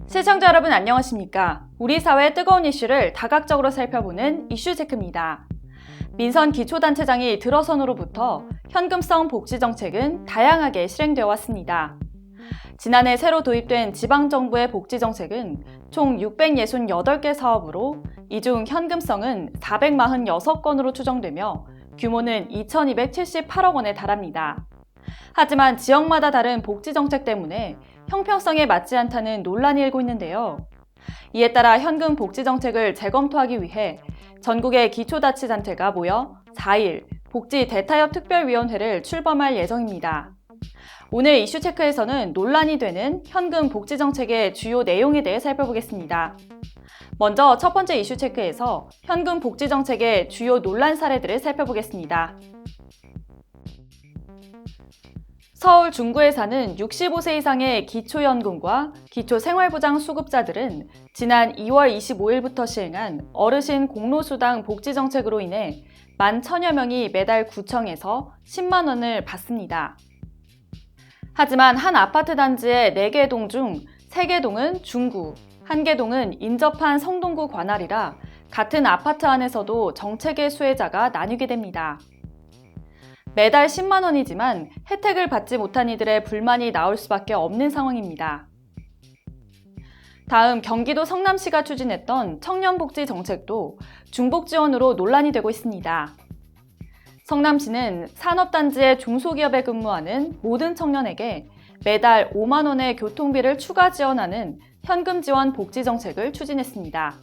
시청자 여러분 안녕하십니까? 우리 사회의 뜨거운 이슈를 다각적으로 살펴보는 이슈체크입니다. 민선 기초단체장이 들어선으로부터 현금성 복지정책은 다양하게 실행되어 왔습니다. 지난해 새로 도입된 지방정부의 복지정책은 총 668개 사업으로 이 중 현금성은 446건으로 추정되며 규모는 2,278억 원에 달합니다. 하지만 지역마다 다른 복지정책 때문에 형평성에 맞지 않다는 논란이 일고 있는데요. 이에 따라 현금 복지정책을 재검토하기 위해 전국의 기초자치단체가 모여 4일 복지 대타협 특별위원회를 출범할 예정입니다. 오늘 이슈체크에서는 논란이 되는 현금 복지정책의 주요 내용에 대해 살펴보겠습니다. 먼저 첫 번째 이슈체크에서 현금 복지정책의 주요 논란 사례들을 살펴보겠습니다. 서울 중구에 사는 65세 이상의 기초연금과 기초생활보장 수급자들은 지난 2월 25일부터 시행한 어르신 공로수당 복지정책으로 인해 11,000여 명이 매달 구청에서 10만 원을 받습니다. 하지만 한 아파트 단지의 4개 동 중 3개 동은 중구, 1개 동은 인접한 성동구 관할이라 같은 아파트 안에서도 정책의 수혜자가 나뉘게 됩니다. 매달 10만 원이지만 혜택을 받지 못한 이들의 불만이 나올 수밖에 없는 상황입니다. 다음 경기도 성남시가 추진했던 청년복지 정책도 중복 지원으로 논란이 되고 있습니다. 성남시는 산업단지의 중소기업에 근무하는 모든 청년에게 매달 5만 원의 교통비를 추가 지원하는 현금 지원 복지 정책을 추진했습니다.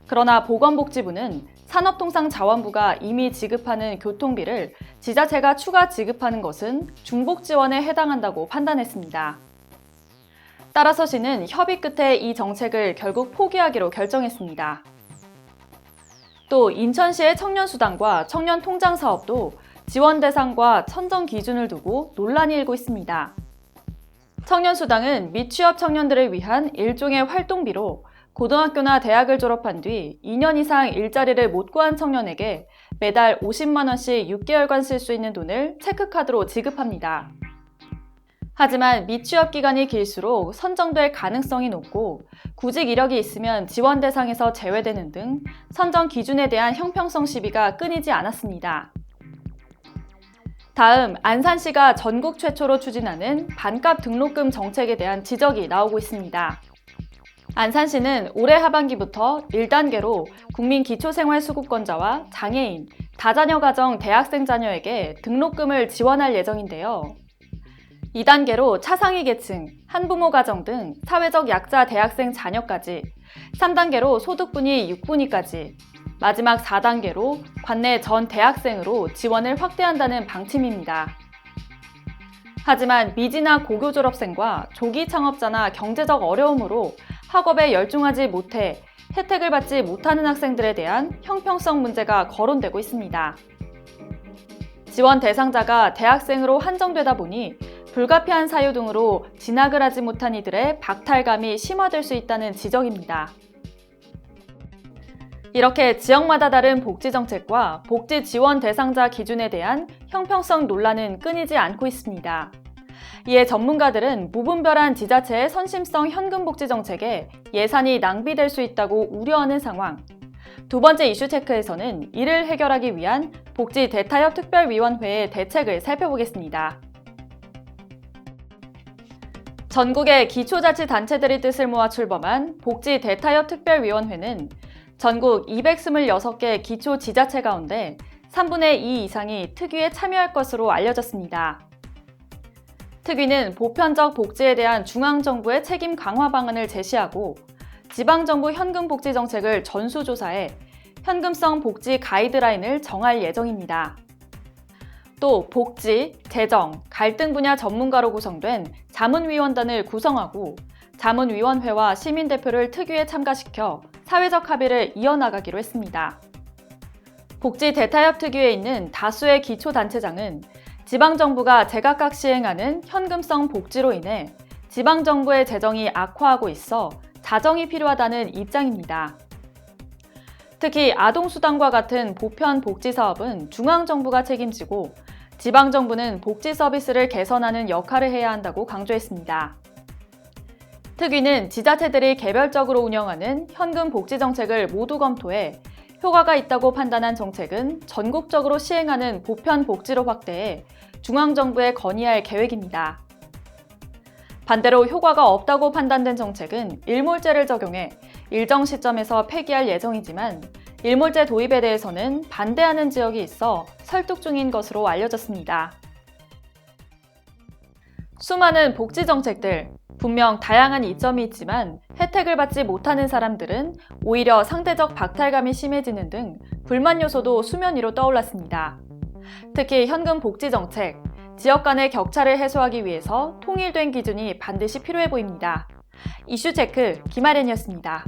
그러나 보건복지부는 산업통상자원부가 이미 지급하는 교통비를 지자체가 추가 지급하는 것은 중복 지원에 해당한다고 판단했습니다. 따라서 시는 협의 끝에 이 정책을 결국 포기하기로 결정했습니다. 또 인천시의 청년수당과 청년통장사업도 지원 대상과 선정 기준을 두고 논란이 일고 있습니다. 청년수당은 미취업 청년들을 위한 일종의 활동비로 고등학교나 대학을 졸업한 뒤 2년 이상 일자리를 못 구한 청년에게 매달 50만 원씩 6개월간 쓸 수 있는 돈을 체크카드로 지급합니다. 하지만 미취업 기간이 길수록 선정될 가능성이 높고 구직 이력이 있으면 지원 대상에서 제외되는 등 선정 기준에 대한 형평성 시비가 끊이지 않았습니다. 다음 안산시가 전국 최초로 추진하는 반값 등록금 정책에 대한 지적이 나오고 있습니다. 안산시는 올해 하반기부터 1단계로 국민 기초생활수급권자와 장애인, 다자녀 가정 대학생 자녀에게 등록금을 지원할 예정인데요. 2단계로 차상위 계층, 한부모 가정 등 사회적 약자 대학생 자녀까지, 3단계로 소득분위 6분위까지, 마지막 4단계로 관내 전 대학생으로 지원을 확대한다는 방침입니다. 하지만 미지나 고교 졸업생과 조기 창업자나 경제적 어려움으로 학업에 열중하지 못해 혜택을 받지 못하는 학생들에 대한 형평성 문제가 거론되고 있습니다. 지원 대상자가 대학생으로 한정되다 보니 불가피한 사유 등으로 진학을 하지 못한 이들의 박탈감이 심화될 수 있다는 지적입니다. 이렇게 지역마다 다른 복지정책과 복지 지원 대상자 기준에 대한 형평성 논란은 끊이지 않고 있습니다. 이에 전문가들은 무분별한 지자체의 선심성 현금복지 정책에 예산이 낭비될 수 있다고 우려하는 상황. 두 번째 이슈 체크에서는 이를 해결하기 위한 복지 대타협 특별위원회의 대책을 살펴보겠습니다. 전국의 기초자치단체들이 뜻을 모아 출범한 복지 대타협 특별위원회는 전국 226개 기초지자체 가운데 3분의 2 이상이 특위에 참여할 것으로 알려졌습니다. 특위는 보편적 복지에 대한 중앙정부의 책임 강화 방안을 제시하고 지방정부 현금복지 정책을 전수조사해 현금성 복지 가이드라인을 정할 예정입니다. 또 복지, 재정, 갈등 분야 전문가로 구성된 자문위원단을 구성하고 자문위원회와 시민대표를 특위에 참가시켜 사회적 합의를 이어나가기로 했습니다. 복지 대타협 특위에 있는 다수의 기초단체장은 지방정부가 제각각 시행하는 현금성 복지로 인해 지방정부의 재정이 악화하고 있어 자정이 필요하다는 입장입니다. 특히 아동수당과 같은 보편 복지사업은 중앙정부가 책임지고 지방정부는 복지 서비스를 개선하는 역할을 해야 한다고 강조했습니다. 특위는 지자체들이 개별적으로 운영하는 현금 복지 정책을 모두 검토해 효과가 있다고 판단한 정책은 전국적으로 시행하는 보편 복지로 확대해 중앙정부에 건의할 계획입니다. 반대로 효과가 없다고 판단된 정책은 일몰제를 적용해 일정 시점에서 폐기할 예정이지만 일몰제 도입에 대해서는 반대하는 지역이 있어 설득 중인 것으로 알려졌습니다. 수많은 복지 정책들, 분명 다양한 이점이 있지만 혜택을 받지 못하는 사람들은 오히려 상대적 박탈감이 심해지는 등 불만 요소도 수면 위로 떠올랐습니다. 특히 현금 복지 정책, 지역 간의 격차를 해소하기 위해서 통일된 기준이 반드시 필요해 보입니다. 이슈체크 김아련이었습니다.